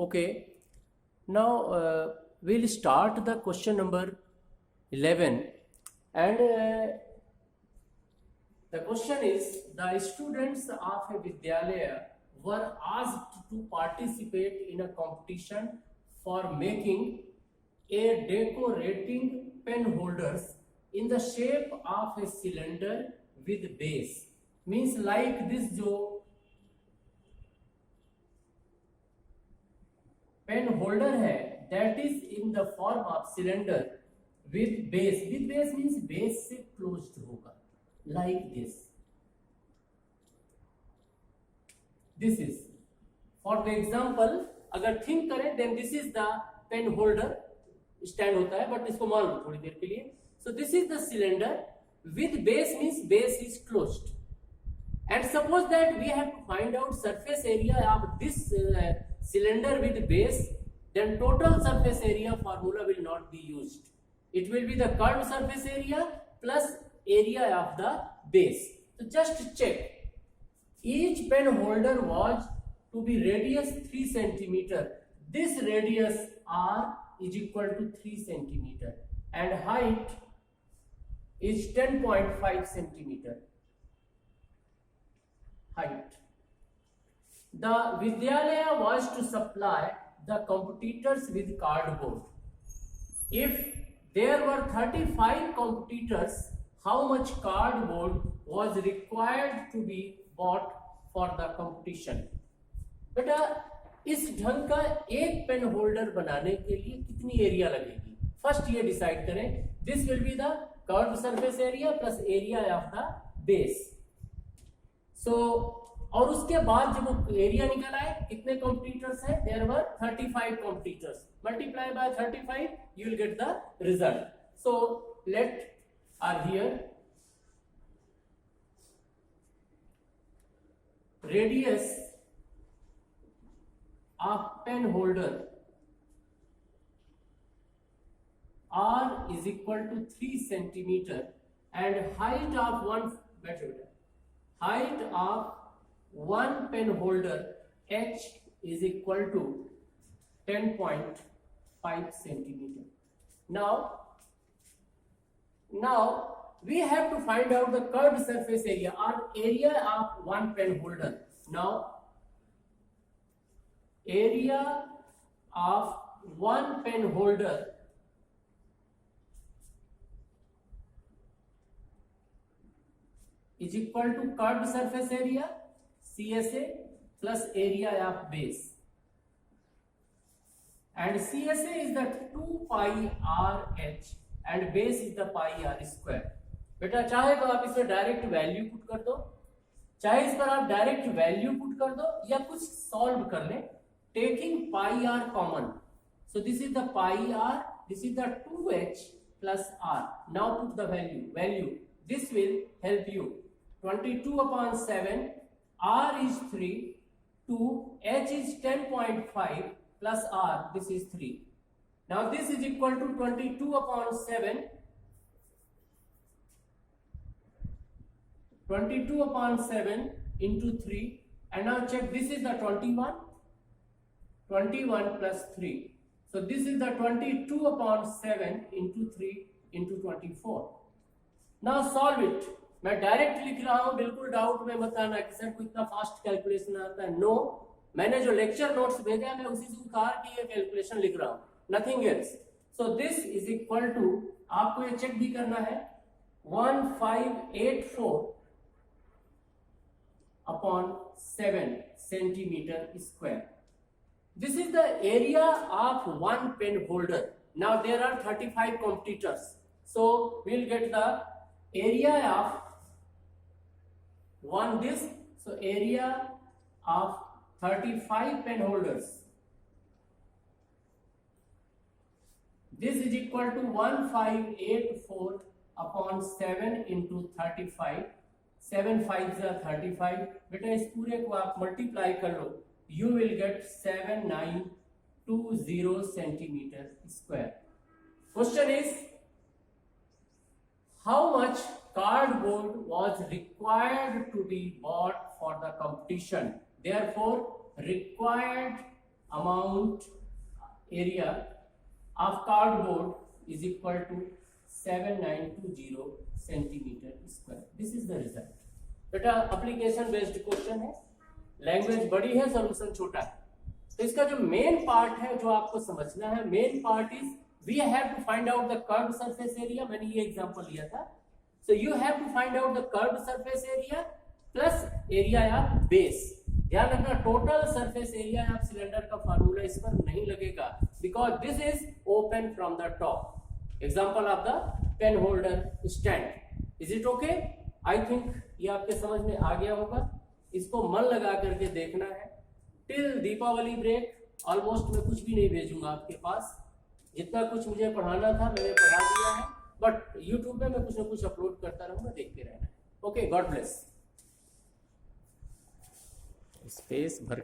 Okay, now we'll start the question number 11, and the question is, the students of a Vidyalaya were asked to participate in a competition for making a decorating pen holders in the shape of a cylinder with base. Means like this जो pen holder है that is in the form of cylinder with base means base से closed होगा like this is for the example अगर think करें then this is the pen holder stand होता है but इसको मान लो थोड़ी देर के लिए. So this is the cylinder with base means base is closed, and suppose that we have to find out surface area of this cylinder with base, then total surface area formula will not be used. It will be the curved surface area plus area of the base. So just check, each pen holder was to be radius 3 centimeter. This radius r is equal to 3 centimeter and height is 10.5 centimeter height. The Vidyalaya was to supply the competitors with cardboard. If there were 35 competitors, how much cardboard was required to be bought for the competition? बेटा इस ढंग का एक pen holder बनाने के लिए कितनी area लगेगी? फर्स्ट ये डिसाइड करें. This will be the curved surface area plus area of the base. So और उसके बाद जब वो एरिया निकल आए कितने कॉम्पिटिटर्स हैं? There were 35 competitors. Multiply by 35 you will get the result. So let R here radius of pen holder r is equal to 3 centimeter and height of one pen holder h is equal to 10.5 centimeter. Now we have to find out the curved surface area or area of one pen holder. Now area of one pen holder is equal to curved surface area CSA plus area of base, and CSA is the 2 pi RH and base is the pi r square. बेटा चाहे तो आप इसमें direct value put कर दो, चाहे इस पर आप डायरेक्ट वैल्यू पुट कर दो या कुछ सॉल्व कर लें taking pi r common. So this is the pi r, this is the 2h plus r. Now put the value. This will help you. 22 upon 7, r is 3, 2, h is 10.5 plus r, this is 3. Now this is equal to 22 upon 7, 22 upon 7 into 3, and now check, this is the 21 plus 3. So this is the 22 upon 7 into 3 into 24. Now solve it. मैं direct लिख रहा हूं, बिल्कुल doubt में मत आना कि sir को इतना फास्ट कैलकुलेशन आता है. नो, मैंने जो लेक्चर नोट्स भेजा है मैं उसी से उतार के ये कैलकुलेशन लिख रहा हूं, nothing else. So this is equal to, आपको ये चेक भी करना है, 1584 upon 7 centimetre square. This is the area of one pen holder. Now there are 35 competitors, so we'll get the area of one this. So area of 35 pen holders, this is equal to 1584 upon 7 into 35. 7 5s are 35. बेटा इस पूरे को आप multiply कर लो, you will get 7920 centimeter square. Question is, how much cardboard was required to be bought for the competition? Therefore, required amount area of cardboard is equal to 7920 centimeter square. This is the result. बेटा application based question है, language बड़ी है, solution छोटा है। तो इसका जो main part है जो आपको समझना है, main part is we have to find out the curved surface area. मैंने ये एग्जांपल लिया था। So you have to find out the curved surface area plus area of base. ध्यान रखना, total surface area of cylinder का formula इस पर नहीं लगेगा, because this is open from the top. Example of the pen holder stand. Is it okay? I think ये आपके समझ में आ गया होगा। इसको मन लगा करके देखना है। टिल दीपावली ब्रेक ऑलमोस्ट मैं कुछ भी नहीं भेजूंगा आपके पास। जितना कुछ मुझे पढ़ाना था मैंने पढ़ा दिया है, बट यूट्यूब पे मैं कुछ ना कुछ अपलोड करता रहूंगा, देखते रहना। Okay, God bless. स्पेस भर के